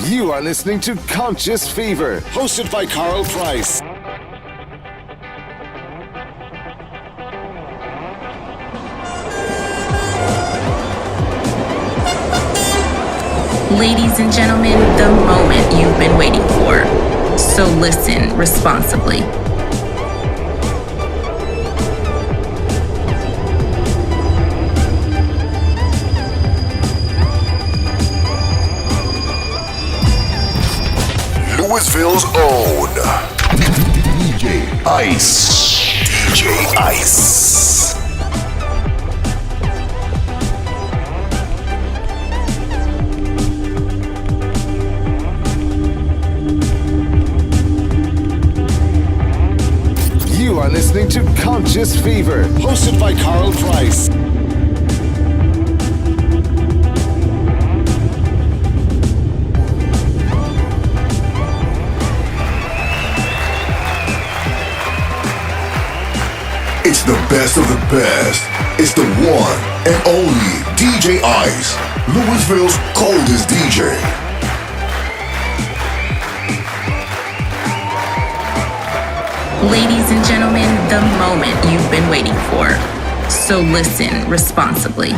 You are listening to Conscious Fever, hosted by Carl Price. Ladies and gentlemen, the moment you've been waiting for. So listen responsibly. Louisville's own DJ Ice. DJ Ice. You are listening to Conscious Fever, hosted by Carl Price. It's the best of the best. It's the one and only DJ Ice, Louisville's coldest DJ. Ladies and gentlemen, the moment you've been waiting for. So listen responsibly.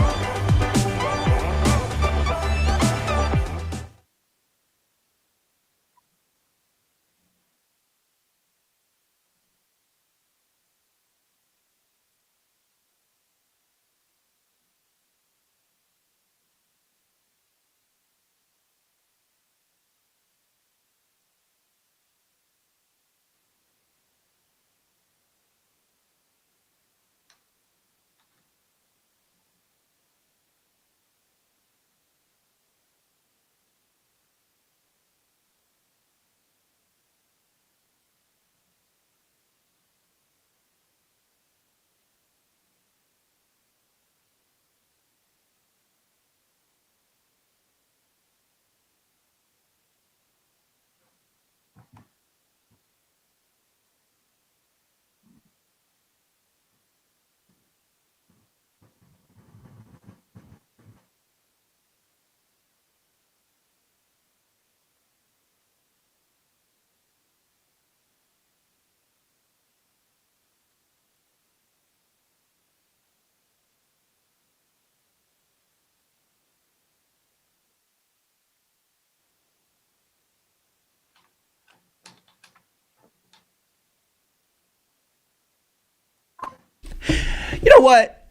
You know what?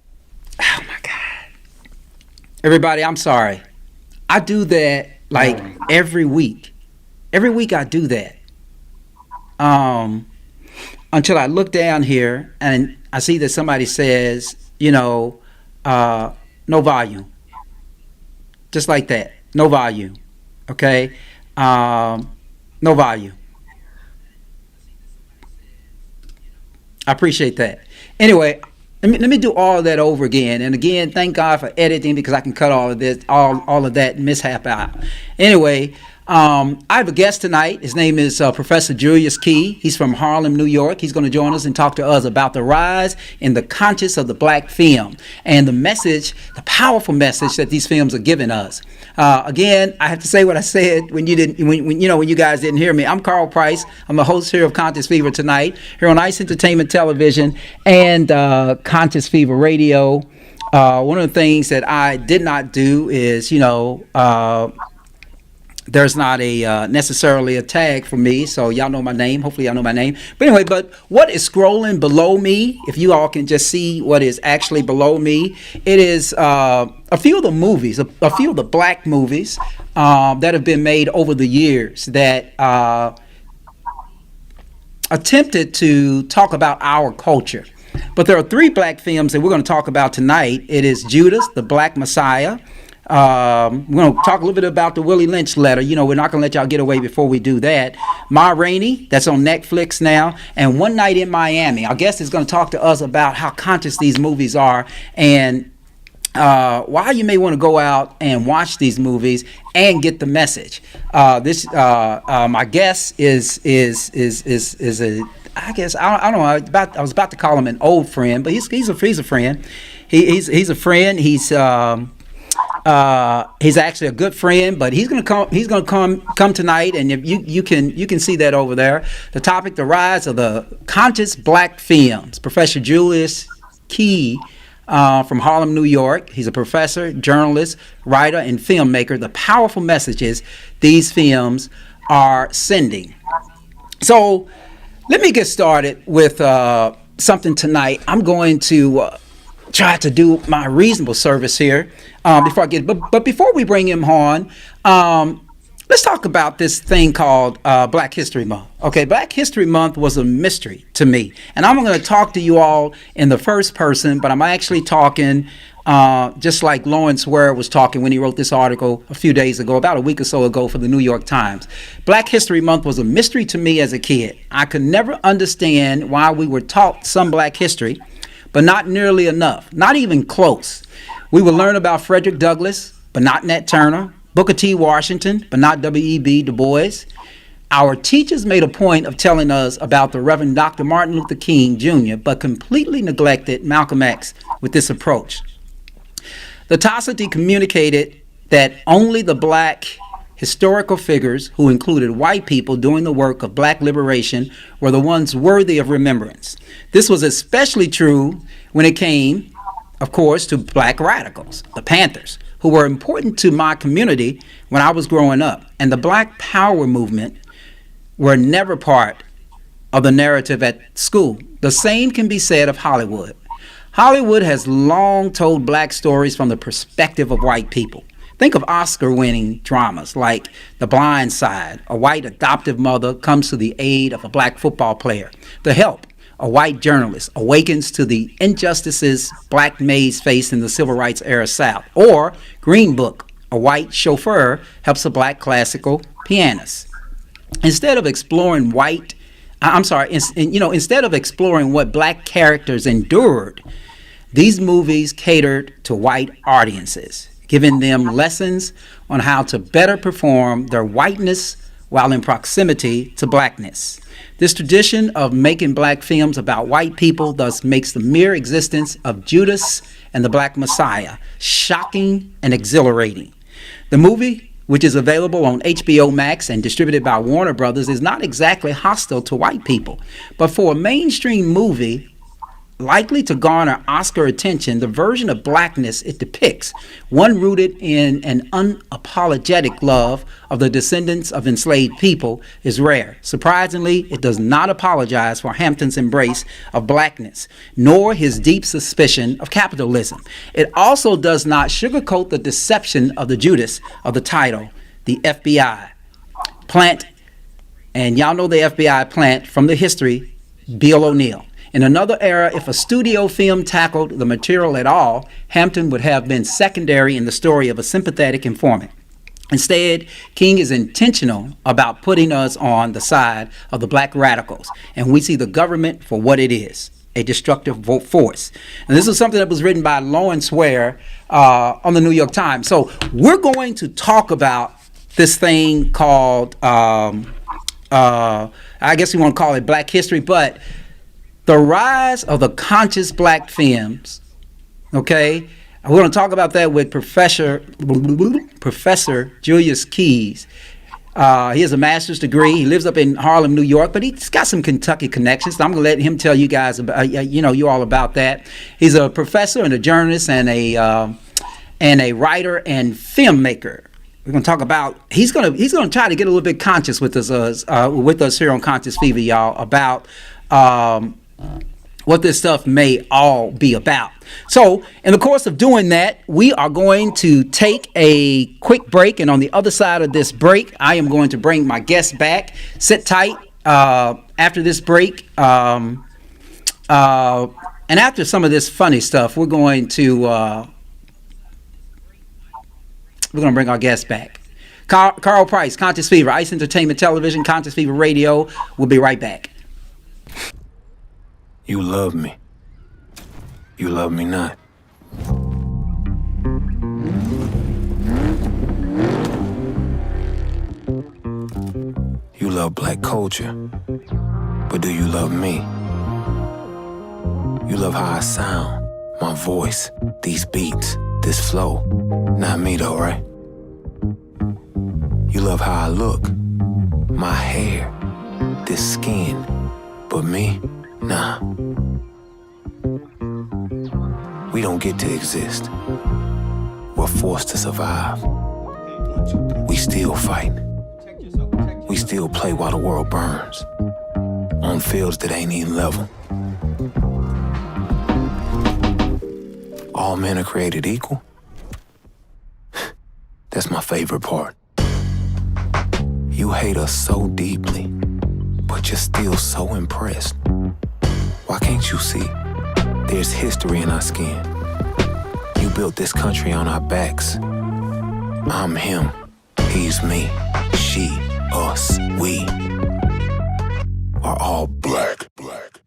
Oh my God. Everybody, I'm sorry. I do that like every week. Every week I do that. Until I look down here and I see that somebody says, no volume. Just like that. No volume. Okay? No volume. I appreciate that. Anyway, let me do all of that over again. And again, thank God for editing, because I can cut all of this, all of that mishap out. Anyway, I have a guest tonight. His name is Professor Julius. He's from Harlem, New York. He's going to join us and talk to us about the rise in the conscience of the black film and the message, the powerful message that these films are giving us. Again, I have to say what I said when you guys didn't hear me. I'm Carl Price. I'm the host here of Conscious Fever tonight, here on Ice Entertainment Television and Conscious Fever Radio. One of the things that I did not do is, there's not a necessarily a tag for me, so y'all know my name. Hopefully y'all know my name. But anyway, what is scrolling below me, if you all can just see what is actually below me, it is a few of the movies, a few of the black movies that have been made over the years that attempted to talk about our culture. But there are three black films that we're going to talk about tonight. It is Judas, the Black Messiah. We're going to talk a little bit about the Willie Lynch letter. We're not going to let y'all get away before we do that. Rainey, that's on Netflix now. And One Night in Miami. Our guest is going to talk to us about how conscious these movies are and why you may want to go out and watch these movies and get the message. My guest is a, I guess, I don't know. I was about to call him an old friend, but he's a friend. He's a friend. He's actually a good friend, but he's gonna come. He's gonna come tonight, and if you can see that over there. The topic: the rise of the conscious black films. Professor Julius Key from Harlem, New York. He's a professor, journalist, writer, and filmmaker. The powerful messages these films are sending. So, let me get started with something tonight. I'm going to try to do my reasonable service here before I get. But before we bring him on, let's talk about this thing called Black History Month. Okay, Black History Month was a mystery to me, and I'm going to talk to you all in the first person, but I'm actually talking just like Lawrence Ware was talking when he wrote this article a few days ago, about a week or so ago, for the New York Times. Black History Month was a mystery to me as a kid. I could never understand why we were taught some black history, but not nearly enough, not even close. We would learn about Frederick Douglass, but not Nat Turner, Booker T. Washington, but not W.E.B. Du Bois. Our teachers made a point of telling us about the Reverend Dr. Martin Luther King Jr., but completely neglected Malcolm X with this approach. The Tacity communicated that only the black historical figures who included white people doing the work of black liberation were the ones worthy of remembrance. This was especially true when it came, of course, to black radicals, the Panthers, who were important to my community when I was growing up. And the Black Power movement were never part of the narrative at school. The same can be said of Hollywood. Hollywood has long told black stories from the perspective of white people. Think of Oscar-winning dramas like The Blind Side. A white adoptive mother comes to the aid of a black football player. The Help. A white journalist awakens to the injustices black maids faced in the civil rights era South. Or Green Book. A white chauffeur helps a black classical pianist. Instead of exploring instead of exploring what black characters endured, these movies catered to white audiences, giving them lessons on how to better perform their whiteness while in proximity to blackness. This tradition of making black films about white people thus makes the mere existence of Judas and the Black Messiah shocking and exhilarating. The movie, which is available on HBO Max and distributed by Warner Brothers, is not exactly hostile to white people, but for a mainstream movie likely to garner Oscar attention, the version of blackness it depicts, one rooted in an unapologetic love of the descendants of enslaved people, is rare. Surprisingly, it does not apologize for Hampton's embrace of blackness, nor his deep suspicion of capitalism. It also does not sugarcoat the deception of the Judas of the title, the FBI plant, and y'all know the FBI plant from the history, Bill O'Neal. In another era, if a studio film tackled the material at all, Hampton would have been secondary in the story of a sympathetic informant. Instead, King is intentional about putting us on the side of the black radicals, and we see the government for what it is, a destructive force. And this is something that was written by Lawrence Ware on the New York Times. So we're going to talk about this thing called, I guess we want to call it Black History, but the rise of the conscious black films, okay? We're going to talk about that with Professor Julius Keys. He has a master's degree. He lives up in Harlem, New York, but he's got some Kentucky connections. So I'm going to let him tell you guys about, you all about that. He's a professor and a journalist and a writer and filmmaker. We're going to talk about. He's going to try to get a little bit conscious with us here on Conscious Fever, y'all, about what this stuff may all be about. So, in the course of doing that, we are going to take a quick break, and on the other side of this break, I am going to bring my guests back. Sit tight after this break, and after some of this funny stuff, we're going to bring our guests back. Carl Price, Conscious Fever, Ice Entertainment Television, Conscious Fever Radio. We'll be right back. You love me. You love me not. You love black culture, but do you love me? You love how I sound, my voice, these beats, this flow. Not me though, right? You love how I look, my hair, this skin. But me, nah. We don't get to exist. We're forced to survive. We still fight. We still play while the world burns. On fields that ain't even level. All men are created equal. That's my favorite part. You hate us so deeply, but you're still so impressed. Why can't you see? There's history in our skin. You built this country on our backs. I'm him, he's me, she, us, we are all black.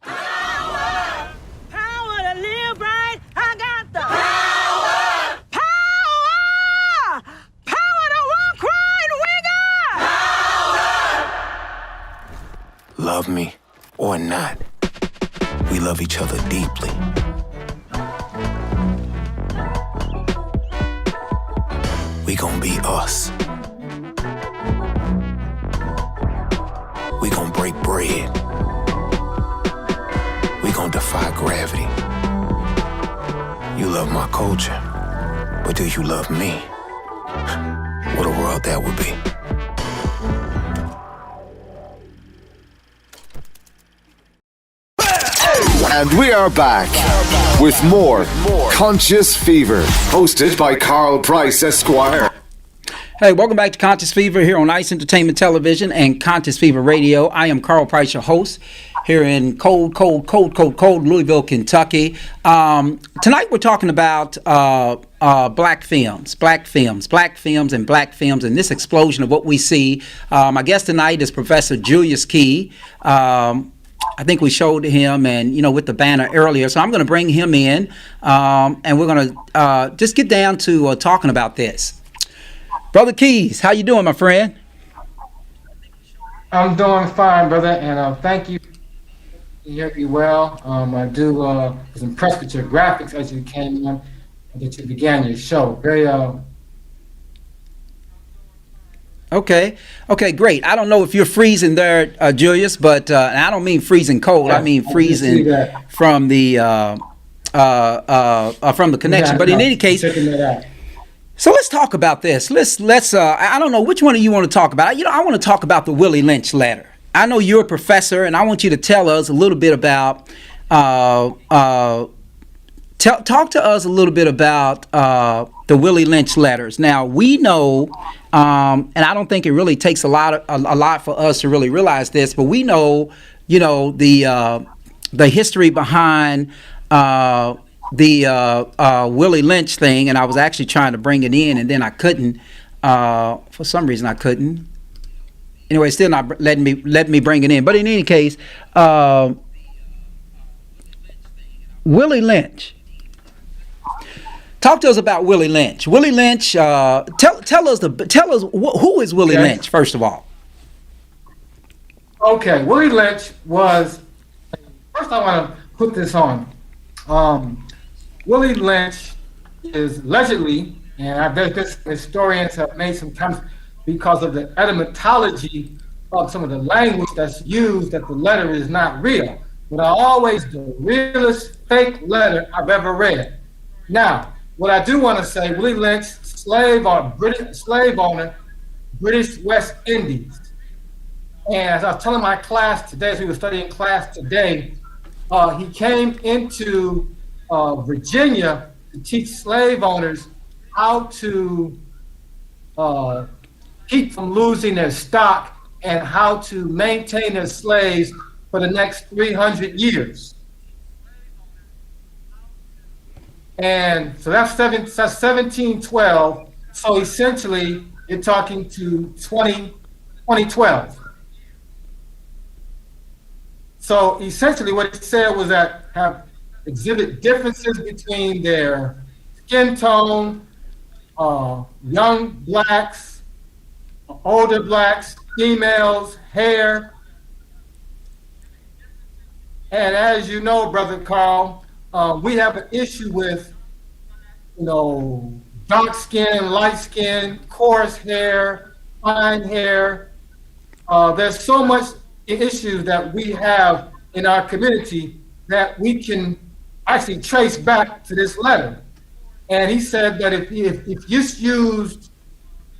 Power! Power to live right. I got the power! Power! Power to walk right, we got Love me or not, we love each other deeply. We gon' be us. We gon' break bread. We gon' defy gravity. You love my culture, but do you love me? What a world that would be. And we are back with more Conscious Fever, hosted by Carl Price Esquire. Hey, welcome back to Conscious Fever here on Ice Entertainment Television and Conscious Fever Radio. I am Carl Price, your host, here in cold Louisville, Kentucky. Tonight we're talking about black films, and this explosion of what we see. My guest tonight is Professor Julius Key. I think we showed him, and with the banner earlier. So I'm going to bring him in, and we're going to just get down to talking about this. Brother Keys, how you doing, my friend? I'm doing fine, brother, and thank you. You hear me well. I was impressed with your graphics as you came on, and that you began your show. Very Okay, great. I don't know if you're freezing there, Julius, but and I don't mean freezing cold. Yeah, I mean freezing from the connection. But in any case, so let's talk about this. Let's. I don't know which one of you want to talk about. I want to talk about the Willie Lynch letter. I know you're a professor, and I want you to tell us a little bit about. Talk to us a little bit about the Willie Lynch letters. Now we know, and I don't think it really takes a lot for us to really realize this, but we know, the history behind the Willie Lynch thing, and I was actually trying to bring it in, and then I couldn't. For some reason, I couldn't. Anyway, still not letting me bring it in. But in any case, Willie Lynch. Talk to us about Willie Lynch. Willie Lynch. Tell us who is Willie Lynch first of all. Okay, Willie Lynch was. First, I want to put this on. Willie Lynch is allegedly, and I bet this historians have made some comments because of the etymology of some of the language that's used, that the letter is not real. But the realest fake letter I've ever read. Now, what I do want to say, Willie Lynch, slave owner, British West Indies. And as I was telling my class today, as we were studying class today, he came into Virginia to teach slave owners how to keep from losing their stock and how to maintain their slaves for the next 300 years. And so that's 1712. So essentially, you're talking to 2012. So essentially, what it said was that have exhibit differences between their skin tone, young blacks, older blacks, females, hair. And as you know, Brother Carl, we have an issue with dark skin, light skin, coarse hair, fine hair. There's so much issues that we have in our community that we can actually trace back to this letter. And he said that if used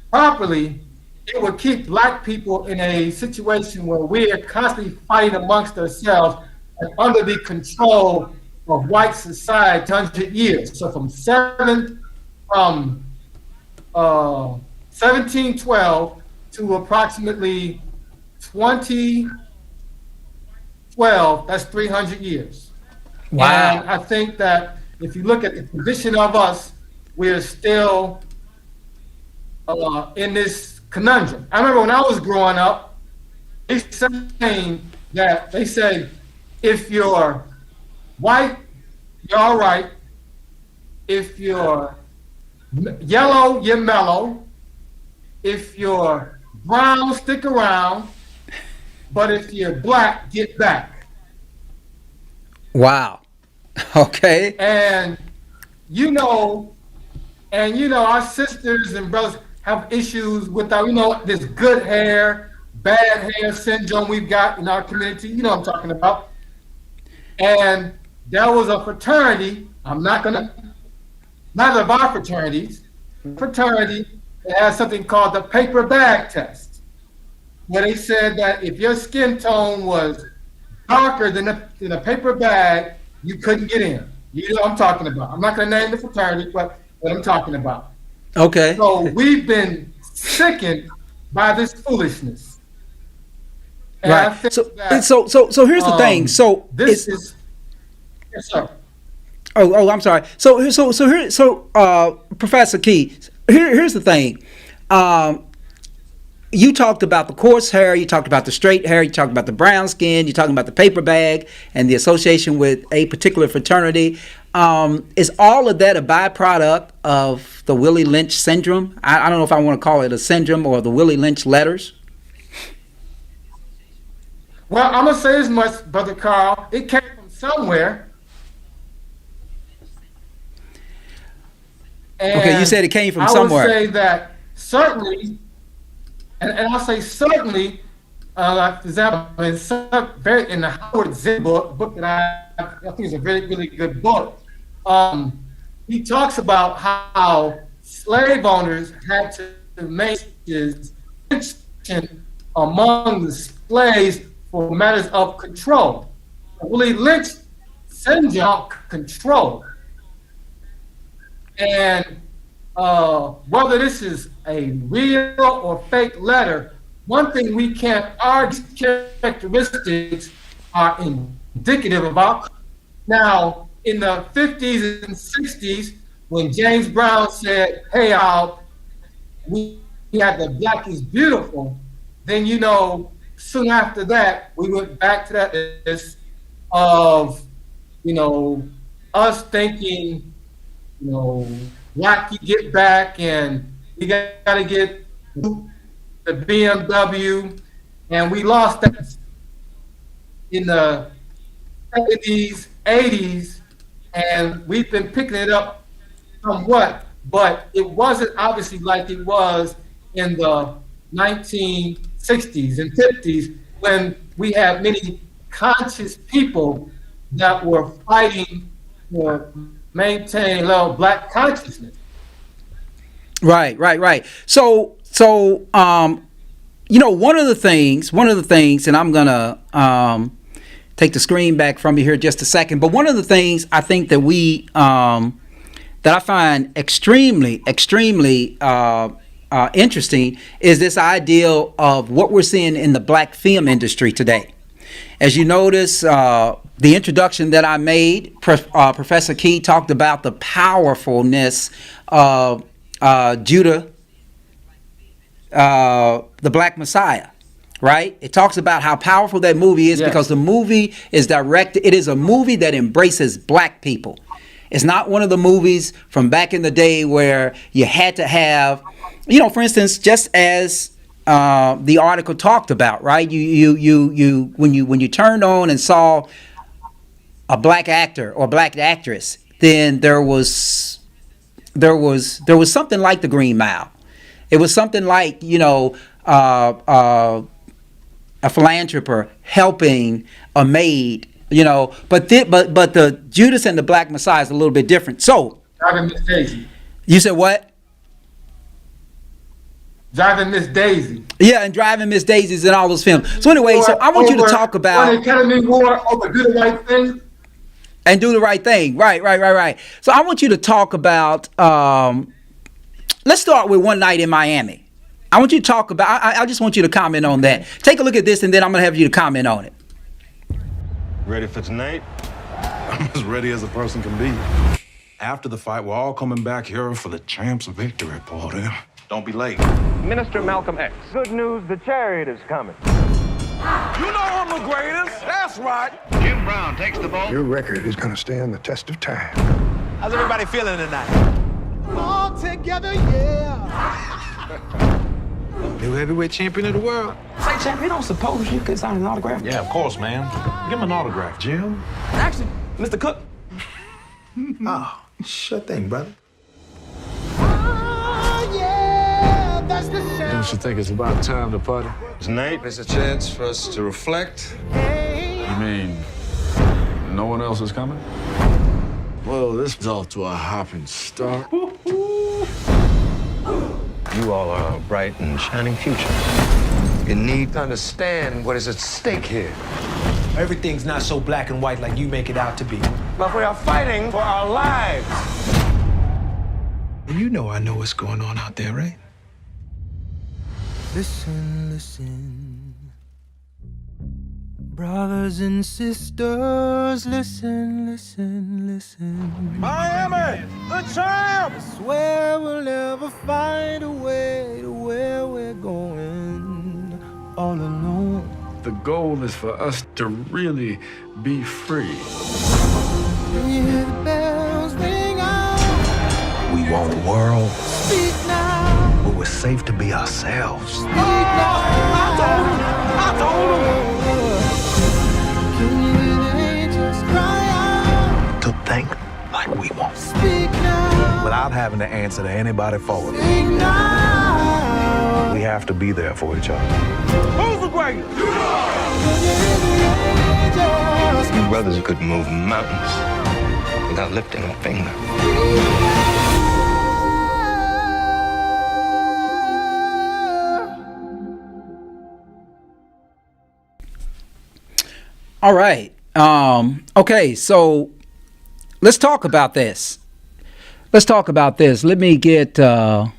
properly, it would keep black people in a situation where we are constantly fighting amongst ourselves and under the control of white society 100 years. So from 1712 to approximately 2012, that's 300 years. Wow. And I think that if you look at the condition of us, we're still in this conundrum. I remember when I was growing up, they said, if you're white, you're all right. If you're yellow, you're mellow. If you're brown, stick around. But if you're black, get back. Wow. Okay. And our sisters and brothers have issues with our, this good hair, bad hair syndrome we've got in our community. You know what I'm talking about. And there was a fraternity, neither of our fraternities, fraternity that has something called the paper bag test, where they said that if your skin tone was darker than a paper bag, you couldn't get in. You know what I'm talking about. I'm not going to name the fraternity, but what I'm talking about. Okay. So we've been sickened by this foolishness. And I Right. think So that, here's the thing. So this is, yes, sir. Oh, I'm sorry. So Professor Key, here's the thing. You talked about the coarse hair, you talked about the straight hair, you talked about the brown skin, you're talking about the paper bag and the association with a particular fraternity. Is all of that a byproduct of the Willie Lynch syndrome? I don't know if I want to call it a syndrome or the Willie Lynch letters. Well, I'm going to say as much, Brother Carl. It came from somewhere. Okay, you said it came from somewhere. I would say that certainly, and I'll say certainly, like for example, in the Howard Zinn book that I think is a really, really good book, he talks about how slave owners had to make distinction among the slaves for matters of control. Willie Lynch syndrome control. And whether this is a real or fake letter, one thing we can't argue, characteristics are indicative of our. Now, in the 50s and 60s, when James Brown said, hey, we had the Black is Beautiful, then, soon after that, we went back to that list of, us thinking, Black, you get back, and we got to get the BMW, and we lost that in the 70s, 80s, and we've been picking it up somewhat, but it wasn't obviously like it was in the 1960s and 50s when we had many conscious people that were fighting for maintaining low Black consciousness. Right. So one of the things, and I'm gonna take the screen back from you here just a second. But one of the things I think that that I find extremely interesting is this idea of what we're seeing in the Black film industry today. As you notice, the introduction that I made, Professor Key talked about the powerfulness of Judah, the Black Messiah, right? It talks about how powerful that movie is. Yes. Because the movie is directed, it is a movie that embraces Black people. It's not one of the movies from back in the day where you had to have, for instance, just as the article talked about, right? You when you turned on and saw a Black actor or Black actress, then there was there was something like the Green Mile. It was something like, a philanthropist helping a maid, but the Judas and the Black Messiah is a little bit different. So, Driving Miss Daisy. You said what? Driving Miss Daisy. Yeah, and Driving Miss Daisies and all those films. So anyway, so I want you to talk about Academy Award over Do the Right Thing. And Do the Right Thing. Right. So I want you to talk about. Let's start with One Night in Miami. I want you to talk about. I just want you to comment on that. Take a look at this, and then I'm gonna have you to comment on it. Ready for tonight? I'm as ready as a person can be. After the fight, we're all coming back here for the Champs of Victory party. Don't be late. Minister Malcolm X. Good news, the chariot is coming. You know I'm the greatest. That's right. Jim Brown takes the ball. Your record is gonna stand the test of time. How's everybody feeling tonight? All together, yeah. New heavyweight champion of the world. Say, champ, you don't suppose you could sign an autograph? Yeah, of course, man. Give him an autograph, Jim. Actually, Mr. Cook. Oh, sure thing, brother. Oh, yeah, that's the sound. Don't you think it's about time to party? Tonight is a chance for us to reflect. You mean no one else is coming? Well, this is off to a hopping start. You all are a bright and shining future. You need to understand what is at stake here. Everything's not so black and white like you make it out to be. But we are fighting for our lives. You know I know what's going on out there, right? Listen, listen. Brothers and sisters, listen, listen, listen. Miami, the champs! Swear we'll never find a way to where we're going all alone. The goal is for us to really be free. Can you hear the bells ring out? We want a world Speak now. where we're safe to be ourselves. Speak now. I told him. Can you hear the angels cry out? To think like we want. Speak now. Without having to answer to anybody for it. Speak now. We have to be there for each other. Who's the greatest? Can you hear the angels? You brothers couldn't move mountains without lifting a finger. All right. Okay, so let's talk about this. Let me get, man,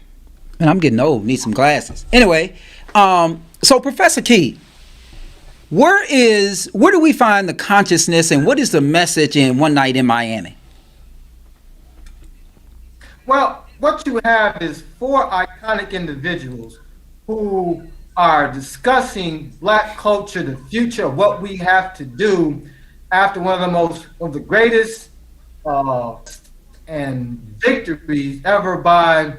I'm getting old, need some glasses. Anyway, so Professor Key, where do we find the consciousness and what is the message in One Night in Miami? Well, what you have is four iconic individuals who are discussing Black culture, the future of what we have to do after one of the greatest and victories ever by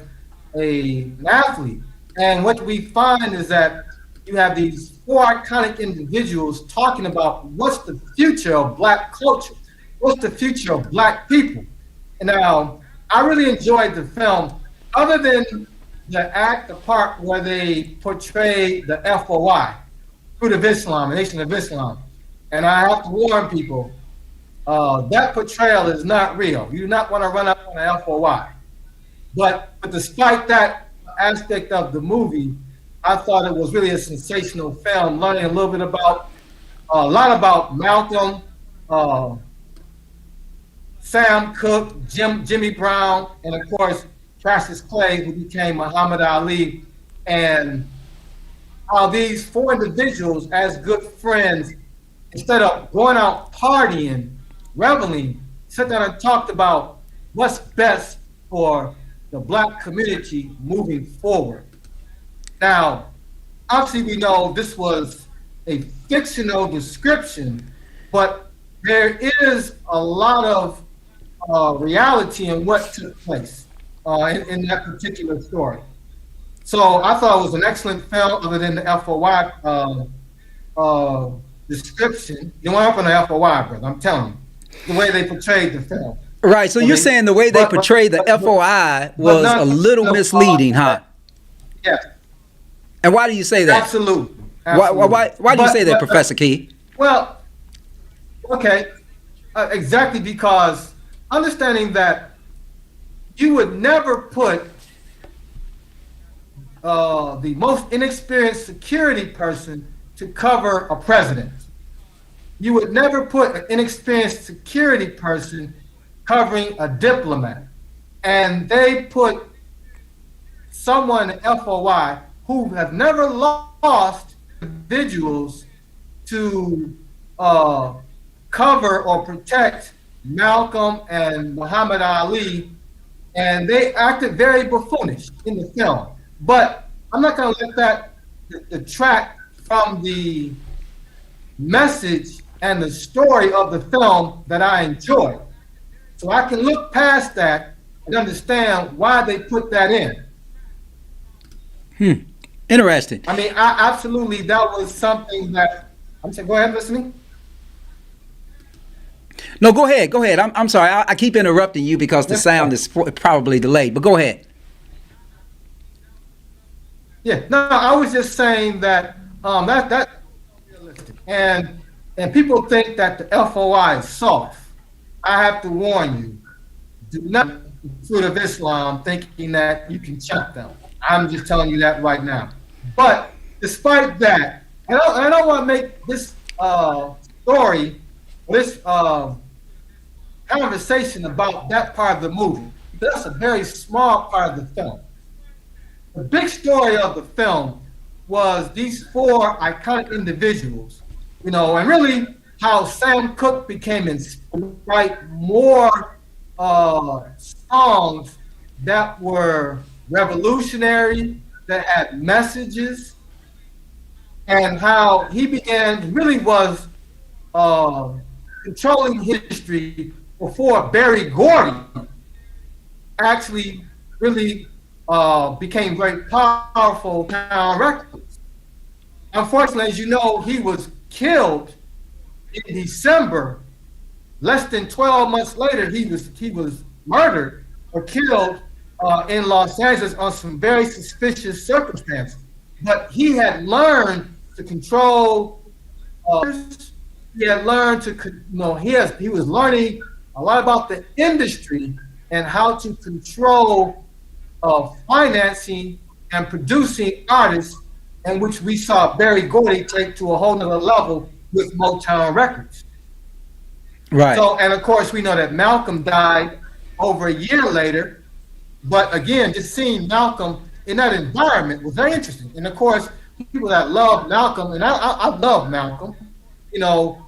an athlete. And what we find is that you have these four iconic individuals talking about what's the future of Black culture, what's the future of Black people. And now, I really enjoyed the film, other than the part where they portray the FOI, Fruit of Islam, the Nation of Islam. And I have to warn people, that portrayal is not real. You do not want to run up on the FOI. But despite that aspect of the movie, I thought it was really a sensational film, learning a lot about Malcolm, Sam Cooke, Jimmy Brown, and of course, Cassius Clay, who became Muhammad Ali, and how these four individuals, as good friends, instead of going out partying, reveling, sat down and talked about what's best for the Black community moving forward. Now, obviously we know this was a fictional description, but there is a lot of reality in what took place in that particular story. So I thought it was an excellent film, other than the FOI description. You went up on the FOI, brother, I'm telling you, the way they portrayed the film. Right. So you're saying the way they portray the FOI was a little misleading, huh? Yes. And why do you say that? Absolutely. Why do you say that, Professor Key? Well, okay. Exactly, because understanding that you would never put the most inexperienced security person to cover a president. You would never put an inexperienced security person covering a diplomat. And they put someone in FOI who have never lost individuals to cover or protect Malcolm and Muhammad Ali, and they acted very buffoonish in the film. But I'm not going to let that detract from the message and the story of the film that I enjoy. So I can look past that and understand why they put that in. Interesting. I mean, absolutely, that was something that, I'm saying, go ahead, listening. No, go ahead. Go ahead. I'm sorry. I keep interrupting you because the sound is probably delayed, but go ahead. Yeah, no, I was just saying that that's realistic. And people think that the FOI is soft. I have to warn you, do not fruit of Islam thinking that you can check them. I'm just telling you that right now. But despite that, and I don't want to make this story, this conversation about that part of the movie. That's a very small part of the film. The big story of the film was these four iconic individuals, you know, and really how Sam Cooke became inspired to write more songs that were revolutionary, that had messages, and how he really was controlling history before Barry Gordy actually really became very powerful Town Records. Unfortunately, as you know, he was killed in December. Less than 12 months later, he was murdered or killed in Los Angeles on some very suspicious circumstances. But he had learned to control. He had learned to, he was learning a lot about the industry and how to control financing and producing artists, and which we saw Barry Gordy take to a whole nother level with Motown Records. Right. So, and of course, we know that Malcolm died over a year later. But again, just seeing Malcolm in that environment was very interesting. And of course, people that love Malcolm, and I love Malcolm, you know,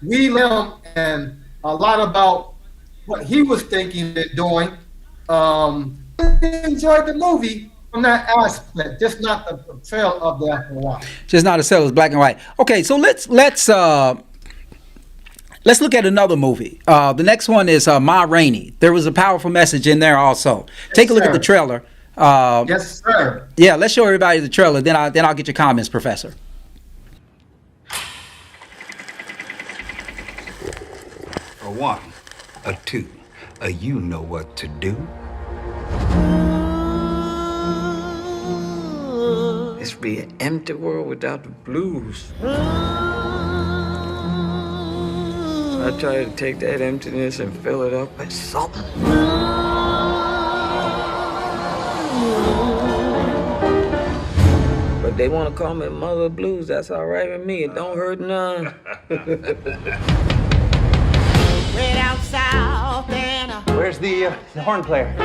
we learned and a lot about what he was thinking and doing. Enjoyed the movie from that aspect, just not the portrayal of the FOI. Just not as as black and white. Okay, so let's look at another movie. The next one is Ma Rainey. There was a powerful message in there also. Take a look at the trailer. Yes, sir. Yeah, let's show everybody the trailer. Then I'll get your comments, Professor. A one, a two, a you know what to do. This would be an empty world without the blues. I try to take that emptiness and fill it up with something. But they want to call me Mother Blues. That's all right with me. It don't hurt none. Way down south and Where's the horn player?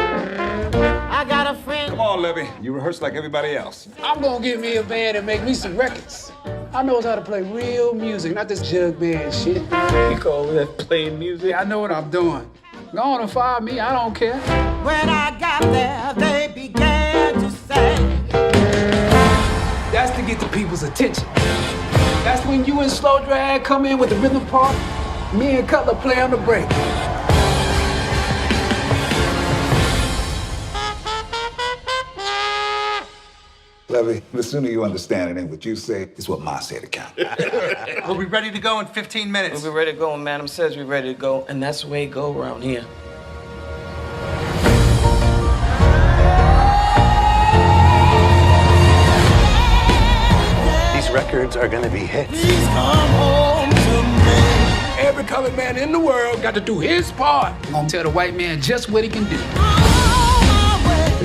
I got a friend. Come on, Levy. You rehearse like everybody else. I'm gonna get me a band and make me some records. I knows how to play real music, not this jug band shit. You call that playing music? I know what I'm doing. Go on and fire me, I don't care. When I got there, they began to say. That's to get the people's attention. That's when you and Slow Drag come in with the rhythm part. Me and Cutler play on the break. Levy, the sooner you understand it ain't what you say, it's what Ma said to count. We'll be ready to go in 15 minutes. We'll be ready to go when Madam says we're ready to go, and that's the way it go around here. records are gonna be hits. Please come home to me. Every colored man in the world got to do his part. I'm gonna tell the white man just what he can do.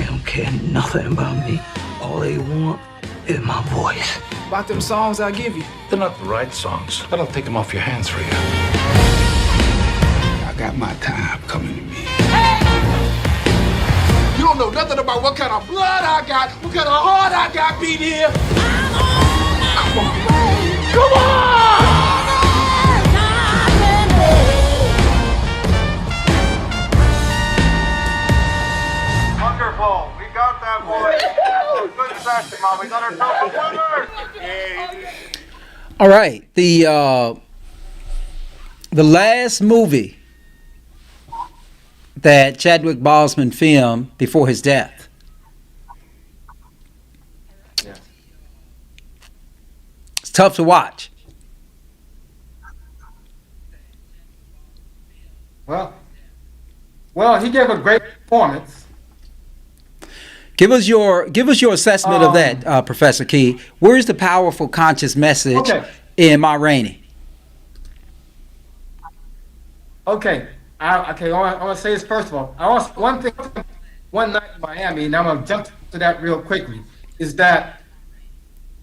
They don't care nothing about me. All they want is my voice. About them songs I give you. They're not the right songs. I don't take them off your hands for you. I got my time coming to me. You don't know nothing about what kind of blood I got, what kind of heart I got beat here. Come on. Come on! Wonderful. We got that boy. Good session, Mom. We got ourselves a winner. All right, the last movie that Chadwick Boseman filmed before his death. Yeah. It's tough to watch. Well, he gave a great performance. Give us your assessment of that, Professor Key. Where's the powerful conscious message in Ma Rainey? Okay. I want to say this first of all. One night in Miami, and I'm going to jump to that real quickly, is that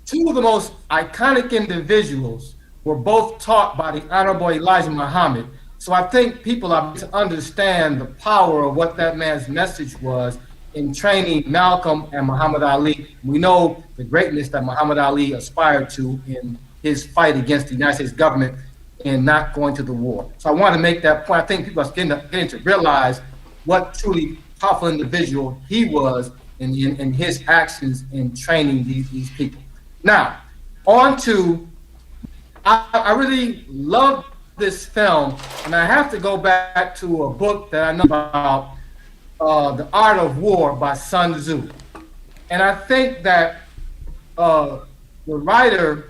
two of the most iconic individuals were both taught by the Honorable Elijah Muhammad. So I think people are to understand the power of what that man's message was in training Malcolm and Muhammad Ali. We know the greatness that Muhammad Ali aspired to in his fight against the United States government and not going to the war. So I want to make that point. I think people are getting to realize what truly powerful individual he was in his actions in training these people. Now, on to, I really love this film, and I have to go back to a book that I know about, The Art of War by Sun Tzu. And I think that the writer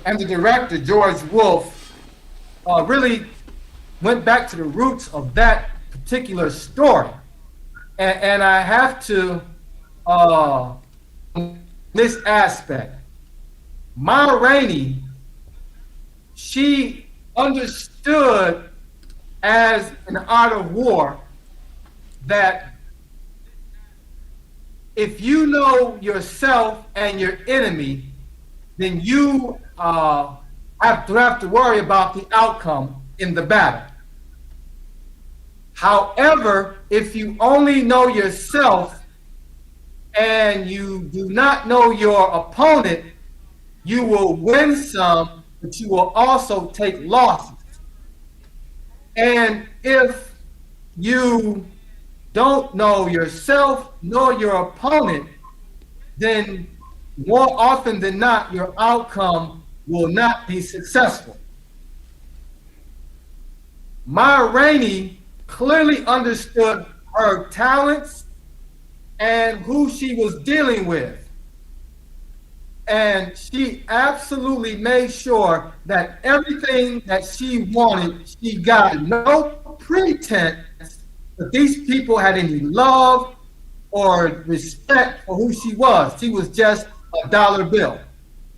and the director, George Wolfe, really went back to the roots of that particular story. And I have to, this aspect, Ma Rainey, she understood as an art of war that if you know yourself and your enemy, then you have to worry about the outcome in the battle. However, if you only know yourself and you do not know your opponent, you will win some, but you will also take losses. And if you don't know yourself nor your opponent, then more often than not, your outcome will not be successful. Ma Rainey clearly understood her talents and who she was dealing with. And she absolutely made sure that everything that she wanted, she got. No pretense that these people had any love or respect for who she was. She was just a dollar bill.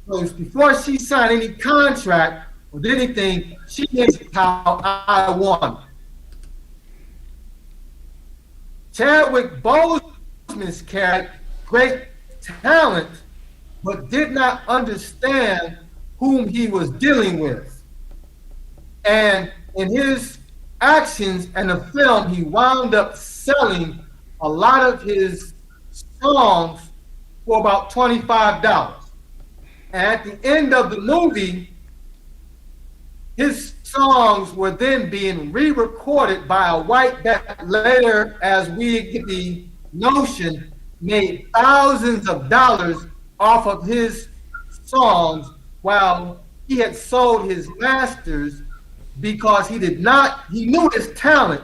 So before she signed any contract or did anything, she did how I want. Chadwick Boseman's character, great talent, but did not understand whom he was dealing with. And in his actions and the film, he wound up selling a lot of his songs for about $25. And at the end of the movie, his songs were then being re-recorded by a white that later, as we get the notion, made thousands of dollars off of his songs while he had sold his masters because he knew his talent,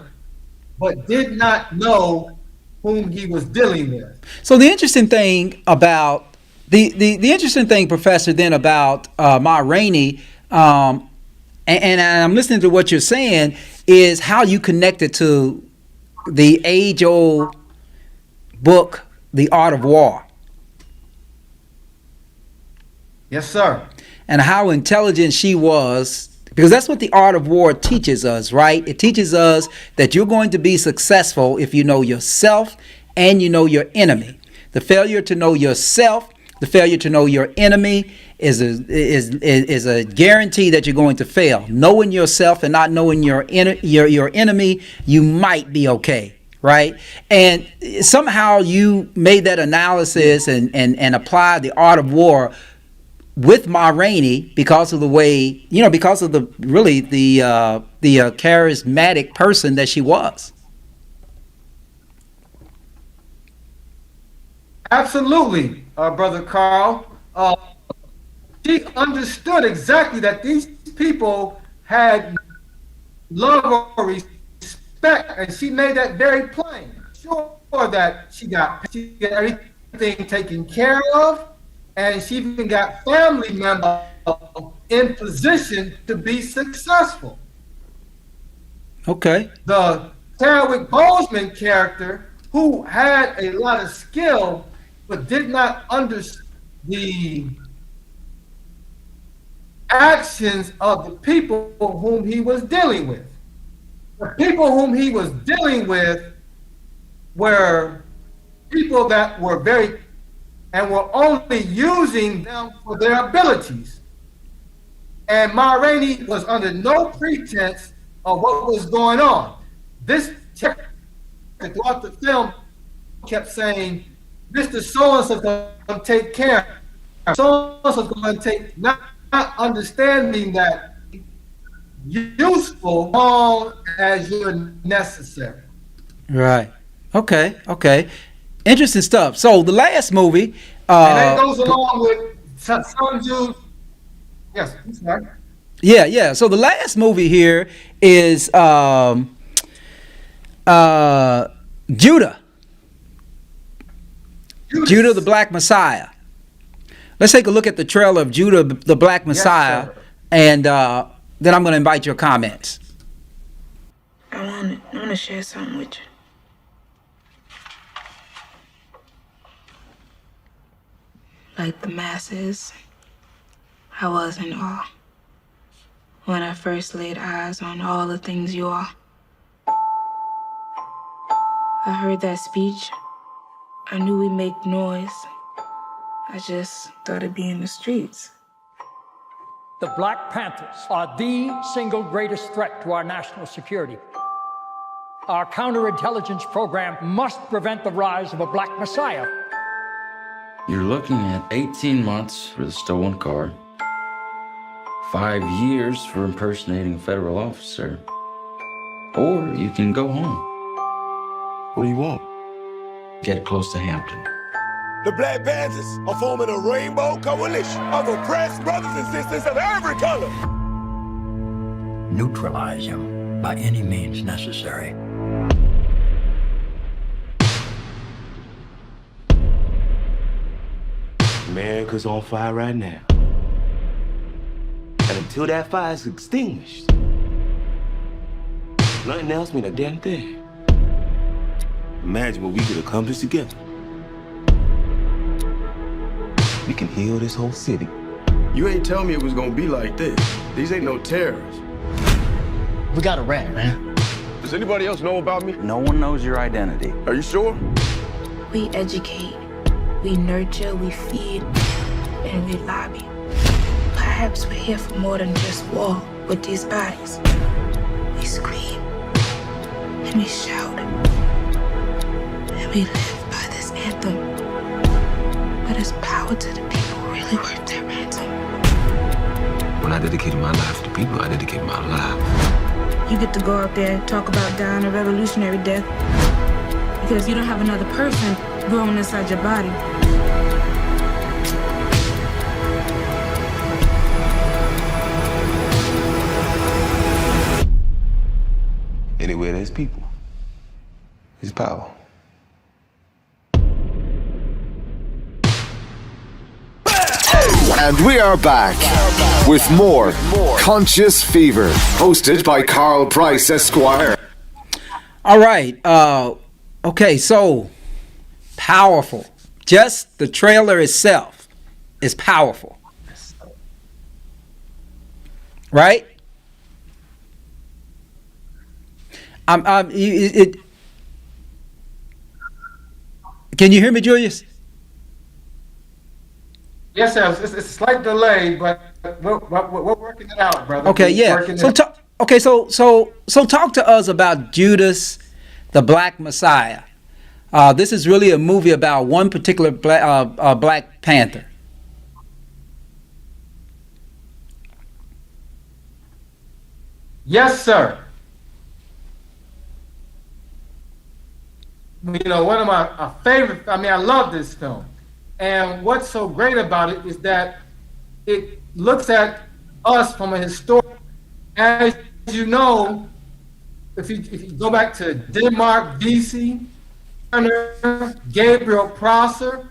but did not know whom he was dealing with. So the interesting thing about the interesting thing, Professor, then about Ma Rainey, and I'm listening to what you're saying, is how you connected to the age-old book, The Art of War. Yes, sir. And how intelligent she was, because that's what the art of war teaches us, right? It teaches us that you're going to be successful if you know yourself and you know your enemy. The failure to know yourself, the failure to know your enemy is a guarantee that you're going to fail. Knowing yourself and not knowing your enemy, you might be okay, right? And somehow you made that analysis and applied the art of war with Ma Rainey because of the way, because of the charismatic person that she was. Absolutely, Brother Carl. She understood exactly that these people had love or respect, and she made that very plain. Sure that she got everything taken care of, and she even got family members in position to be successful. Okay. The Chadwick Boseman character, who had a lot of skill, but did not understand the actions of the people whom he was dealing with. The people whom he was dealing with were people that were and were only using them for their abilities. And Ma Rainey was under no pretense of what was going on. This character throughout the film kept saying, Mr. So-and-so is going to take care. So-and-so is going to take, not understanding that useful long as you're necessary. Right. Okay. Interesting stuff. So the last movie. And that goes along with Sun Tzu. Yes, I'm sorry. Yeah. So the last movie here is Judah. Judah the Black Messiah. Let's take a look at the trailer of Judah the Black Messiah, yes, and then I'm going to invite your comments. I want to share something with you. Like the masses, I was in awe when I first laid eyes on all the things you are. I heard that speech. I knew we'd make noise. I just thought it'd be in the streets. The Black Panthers are the single greatest threat to our national security. Our counterintelligence program must prevent the rise of a Black Messiah. You're looking at 18 months for the stolen car, 5 years for impersonating a federal officer, or you can go home. What do you want? Get close to Hampton. The Black Panthers are forming a rainbow coalition of oppressed brothers and sisters of every color. Neutralize him by any means necessary. America's on fire right now. And until that fire is extinguished, nothing else means a damn thing. Imagine what we could accomplish together. We can heal this whole city. You ain't tell me it was gonna be like this. These ain't no terrorists. We got a rat, man. Does anybody else know about me? No one knows your identity. Are you sure? We educate, we nurture, we feed, and we lobby. Perhaps we're here for more than just war with these bodies. We scream, and we shout, and we live by this anthem. But it's power to the people really worth their ransom. When I dedicated my life to people, I dedicated my life. You get to go out there and talk about dying a revolutionary death because you don't have another person growing inside your body. Anywhere there's people, there's power. And we are back with more Conscious Fever, hosted by Carl Price Esquire. All right. Okay, so powerful. Just the trailer itself is powerful. right? Can you hear me, Julius? Yes, sir. It's a slight delay, but we're working it out, brother. Okay, yeah. So talk to us about Judas, the Black Messiah. This is really a movie about one particular Black Panther. Yes, sir. You know, one of my favorite, I love this film. And what's so great about it is that it looks at us from a historic, as you know, if you go back to Denmark, BC, Gabriel Prosser,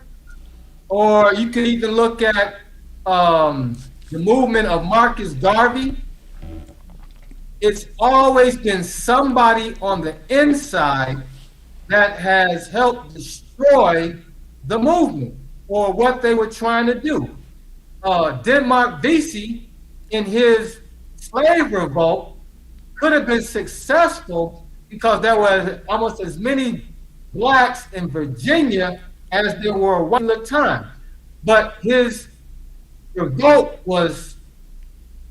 or you could even look at the movement of Marcus Garvey. It's always been somebody on the inside that has helped destroy the movement or what they were trying to do. Denmark Vesey, in his slave revolt, could have been successful because there were almost as many blacks in Virginia as there were one at a time. But his revolt was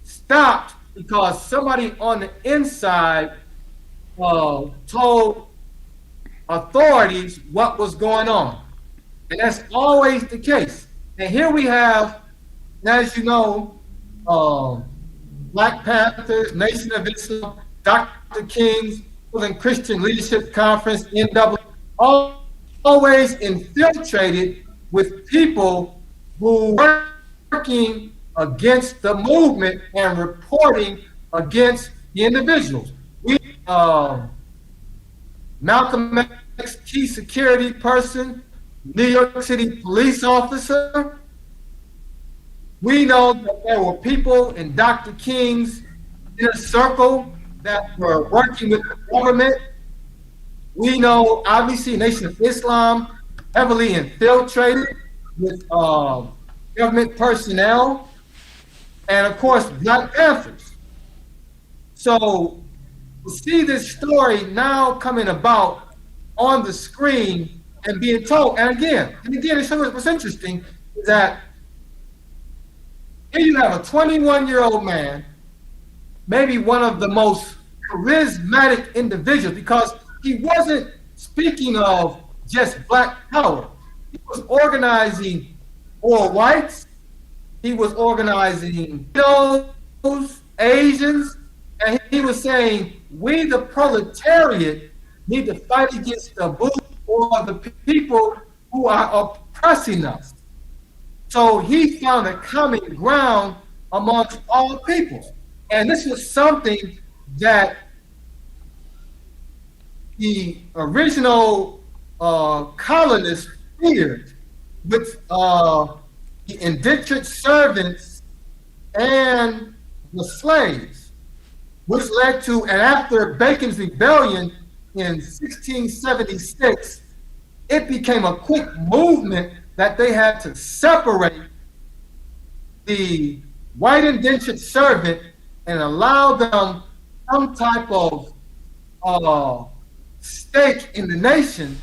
stopped because somebody on the inside told authorities what was going on. And that's always the case. And here we have, as you know, Black Panthers, Nation of Islam, Dr. King's Southern Christian Leadership Conference, NW, always infiltrated with people who were working against the movement and reporting against the individuals. Malcolm X, key security person, New York City police officer. We know that there were people in Dr. King's inner circle that were working with the government. We know, obviously, Nation of Islam heavily infiltrated with government personnel, and of course, Black Panthers. So to see this story now coming about on the screen and being told, and again, it's what's interesting is that here you have a 21-year-old man, maybe one of the most charismatic individuals, because he wasn't speaking of just Black power. He was organizing all whites. He was organizing those Asians, and he was saying, we the proletariat need to fight against the bull or the people who are oppressing us. So he found a common ground amongst all peoples. And this was something that the original colonists feared with the indentured servants and the slaves, which led to, and after Bacon's Rebellion in 1676, it became a quick movement that they had to separate the white indentured servant and allow them some type of stake in the nation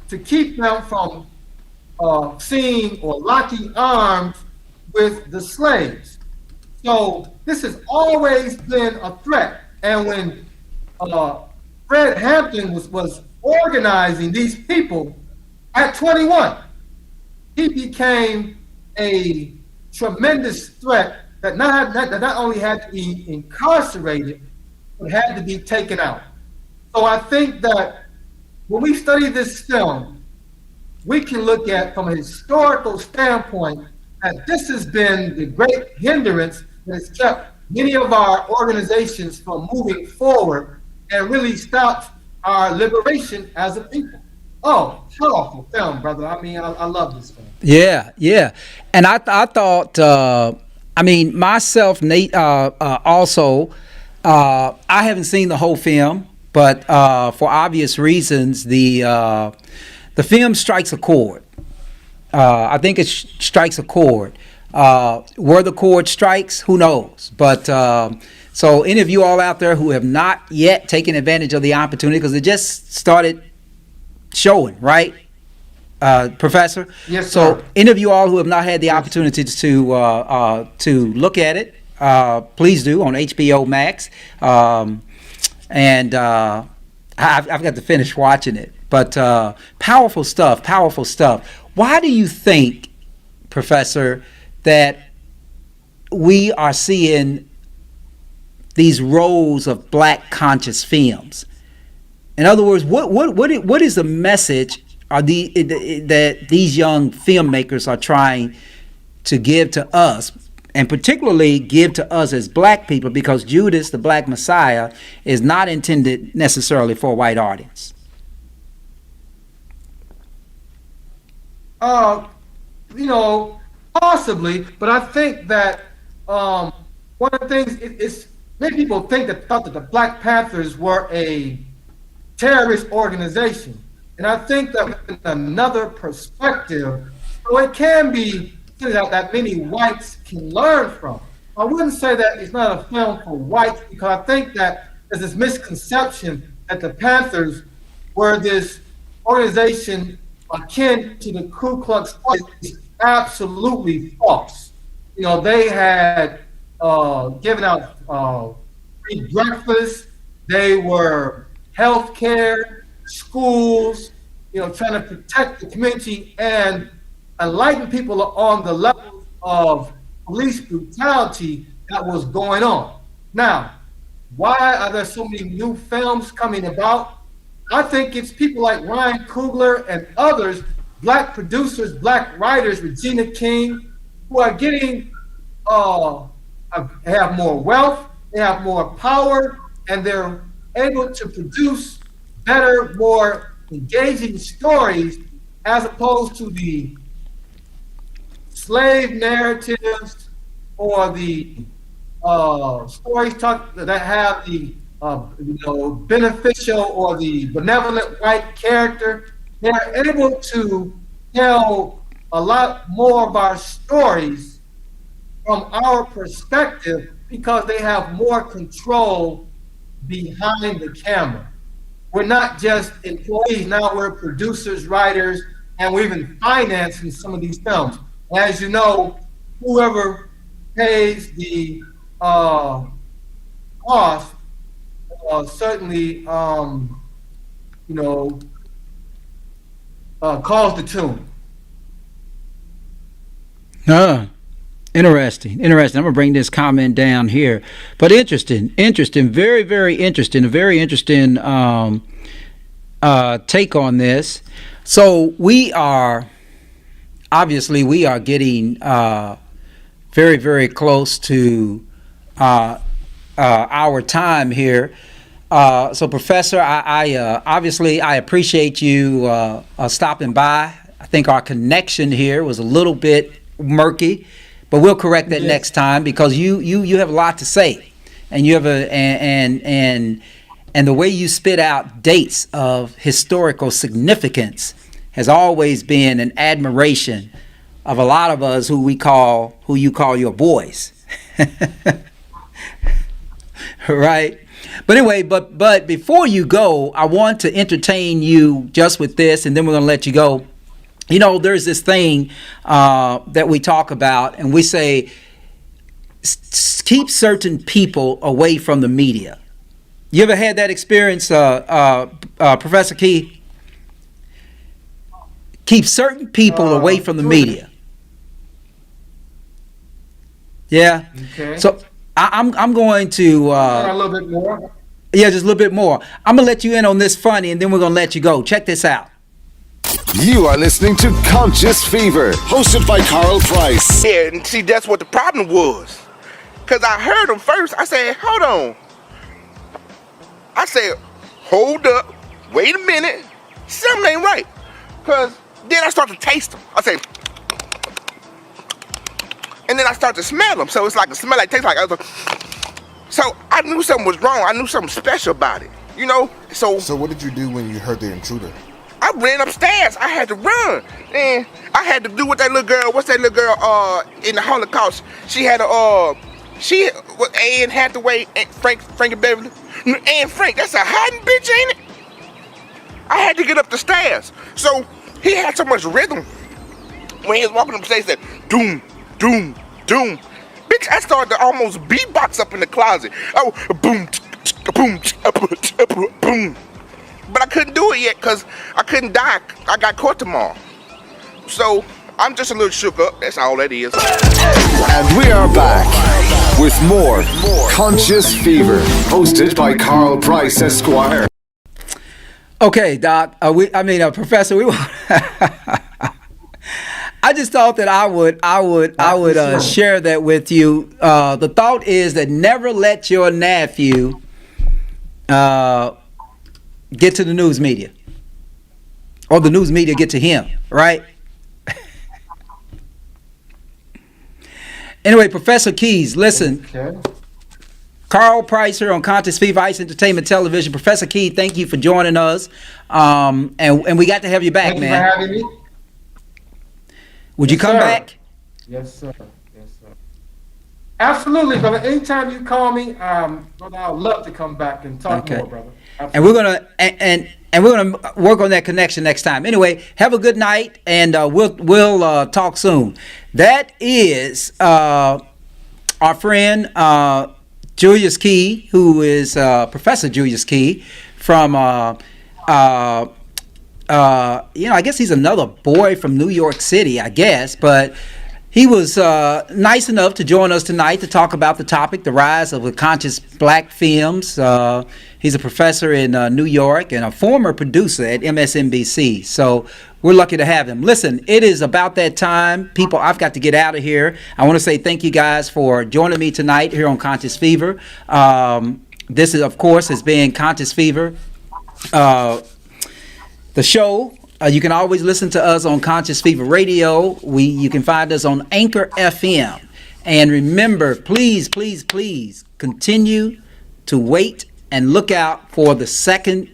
to keep them from seeing or locking arms with the slaves. So this has always been a threat. And when Fred Hampton was organizing these people at 21, he became a tremendous threat that not only had to be incarcerated, but had to be taken out. So I think that when we study this film, we can look at from a historical standpoint that this has been the great hindrance that has kept many of our organizations from moving forward and really stopped our liberation as a people. Oh, powerful film, brother. I mean, I love this film. Yeah. And I thought, myself, Nate, also, I haven't seen the whole film, but for obvious reasons, the film strikes a chord. I think it strikes a chord. Were the chord strikes? Who knows? But so any of you all out there who have not yet taken advantage of the opportunity, because it just started showing, right, Professor? Yes, so sir. any of you all who have not had the opportunity to look at it, please do on HBO Max. And I've got to finish watching it. But powerful stuff, powerful stuff. Why do you think, Professor, that we are seeing these roles of black conscious films? In other words, what is the message that these young filmmakers are trying to give to us, and particularly give to us as black people, because Judas, the Black Messiah, is not intended necessarily for a white audience? Possibly, but I think that one of the things is many people thought that the Black Panthers were a terrorist organization, and I think that with another perspective, so it can be that many whites can learn from. I wouldn't say that it's not a film for whites, because I think that there's this misconception that the Panthers were this organization akin to the Ku Klux Klan. It's absolutely false. They had given out free breakfast. They were healthcare, schools, trying to protect the community and enlighten people on the level of police brutality that was going on. Now, why are there so many new films coming about? I think it's people like Ryan Coogler and others, black producers, black writers, Regina King, who are getting, have more wealth, they have more power, and they're able to produce better, more engaging stories, as opposed to the slave narratives or the stories that have the beneficial or the benevolent white character. They're able to tell a lot more of our stories from our perspective because they have more control behind the camera. We're not just employees, now we're producers, writers, and we're even financing some of these films. As you know, whoever pays the cost certainly, calls the tune. Interesting. I'm gonna bring this comment down here, but interesting, very, very interesting. A very interesting take on this. So we are getting very, very close to our time here. So, Professor, I obviously appreciate you stopping by. I think our connection here was a little bit murky, but we'll correct that next time, because you have a lot to say, and you have and the way you spit out dates of historical significance has always been an admiration of a lot of us who you call your boys. Right? But anyway, but before you go, I want to entertain you just with this, and then we're going to let you go. There's this thing that we talk about, and we say, keep certain people away from the media. You ever had that experience, Professor Key? Keep certain people away from the media. Yeah. Okay. So I'm going to a little bit more. Yeah, just a little bit more. I'm gonna let you in on this funny, and then we're gonna let you go. Check this out. You are listening to Conscious Fever, hosted by Carl Price. Yeah, and see, that's what the problem was. Because I heard him first. I said, hold on. I said, hold up. Wait a minute. Something ain't right. Because then I start to taste them. I say, and then I start to smell them. So it's like a smell like tastes like other. So I knew something was wrong. I knew something special about it. So what did you do when you heard the intruder? I ran upstairs. I had to run. And I had to do what that little girl, what's that little girl in the Holocaust? She had she was Anne Hathaway, Frankie Beverly. Anne Frank, that's a hiding bitch, ain't it? I had to get up the stairs. So he had so much rhythm. When he was walking up the stairs, he said, doom, doom, doom. Bitch, I started to almost beatbox up in the closet. Oh, boom, boom, boom. But I couldn't do it yet because I couldn't die. I got court tomorrow. So I'm just a little shook up. That's all that is. And we are back with more Conscious Fever, hosted by Carl Price Esquire. Okay, Doc. Professor. I just thought that I would share that with you. The thought is that never let your nephew get to the news media, or the news media get to him. Right? Anyway, Professor Keys, listen. Okay. Carl Price here on Conscious Fever, Ice Entertainment Television. Professor Keys, thank you for joining us. And we got to have you back, man. Thank you for having me. Would you come back? Yes, sir. Yes, sir. Absolutely, brother. Anytime you call me, brother, I'd love to come back and talk more, brother. Absolutely. And we're gonna and we're gonna work on that connection next time. Anyway, have a good night, and we'll talk soon. That is our friend Julius Key, who is Professor Julius Key from I guess he's another boy from New York City, I guess, but he was nice enough to join us tonight to talk about the topic, the rise of the conscious black films. He's a professor in New York and a former producer at MSNBC. So we're lucky to have him. Listen, it is about that time. People, I've got to get out of here. I want to say thank you guys for joining me tonight here on Conscious Fever. This is, of course, has been Conscious Fever. The show, you can always listen to us on Conscious Fever Radio. You can find us on Anchor FM. And remember, please, please, please continue to wait and look out for the second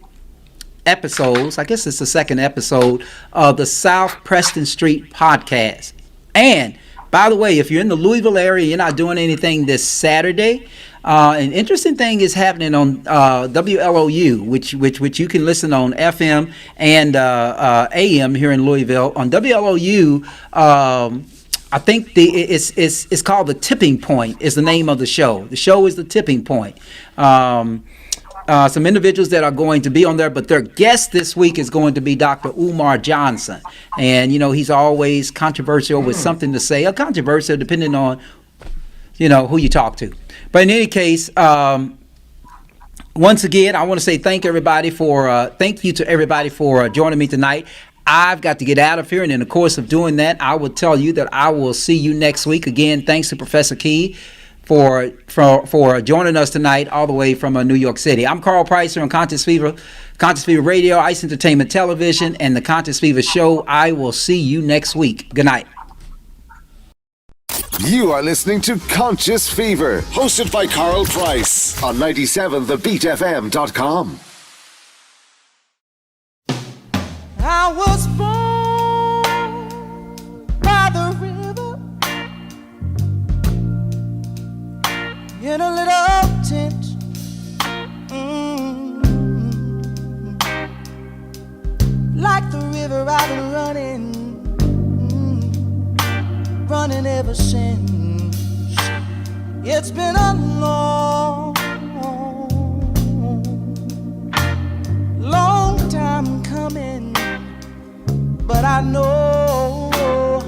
episodes. I guess it's the second episode of the South Preston Street podcast. And by the way, if you're in the Louisville area, you're not doing anything this Saturday, an interesting thing is happening on WLOU, which you can listen on FM and AM here in Louisville. On WLOU, I think it's called The Tipping Point is the name of the show. The show is The Tipping Point. Some individuals that are going to be on there, but their guest this week is going to be Dr. Umar Johnson. And, he's always controversial with something to say, or controversial depending on, who you talk to. But in any case, once again, I want to say thank you to everybody for joining me tonight. I've got to get out of here, and in the course of doing that, I will tell you that I will see you next week. Again, thanks to Professor Key for joining us tonight all the way from New York City. I'm Carl Price on Conscious Fever Radio, Ice Entertainment Television, and the Conscious Fever Show. I will see you next week. Good night. You are listening to Conscious Fever, hosted by Carl Price on 97thebeatfm.com. I was born by the river in a little tent. Like the river I've been running ever since. It's been a long time coming, but I know a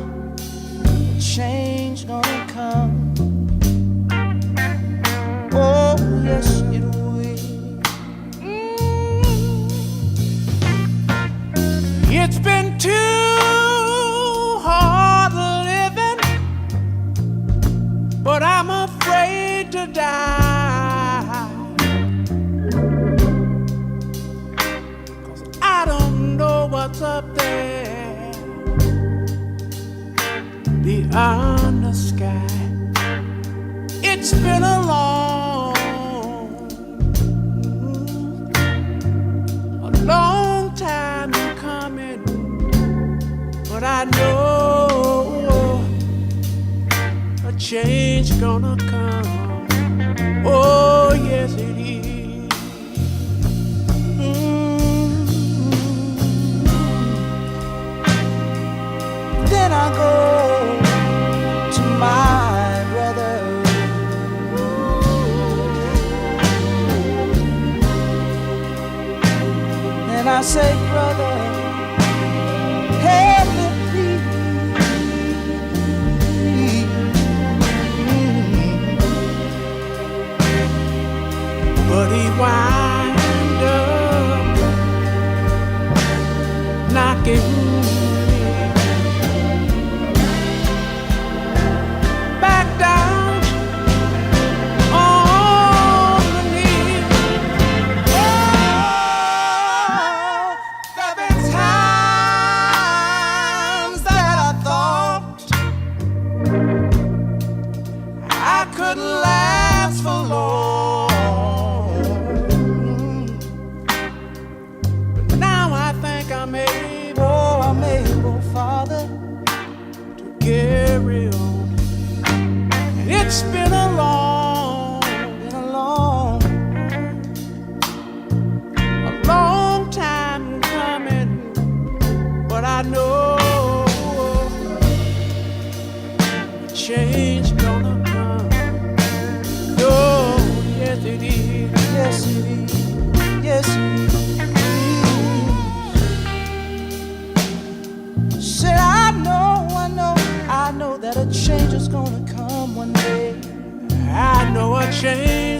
change gonna come. Oh yes it will. It's been too hard living, but I'm afraid to die. 'Cause I don't know what's up there beyond the sky. It's been a long time coming. I know a change gonna come. Oh, yes, it is. Then I go to my brother. And I say, brother, help me please. But he wind up knocking me back down on the knee. Oh, there've been times that I thought I couldn't last for long. But now I think I'm able, Father, to carry on. And it's been a long time coming, but I know change gonna come. Oh, yes it is, yes it is, yes it is. Said I know that a change is gonna come one day. I know a change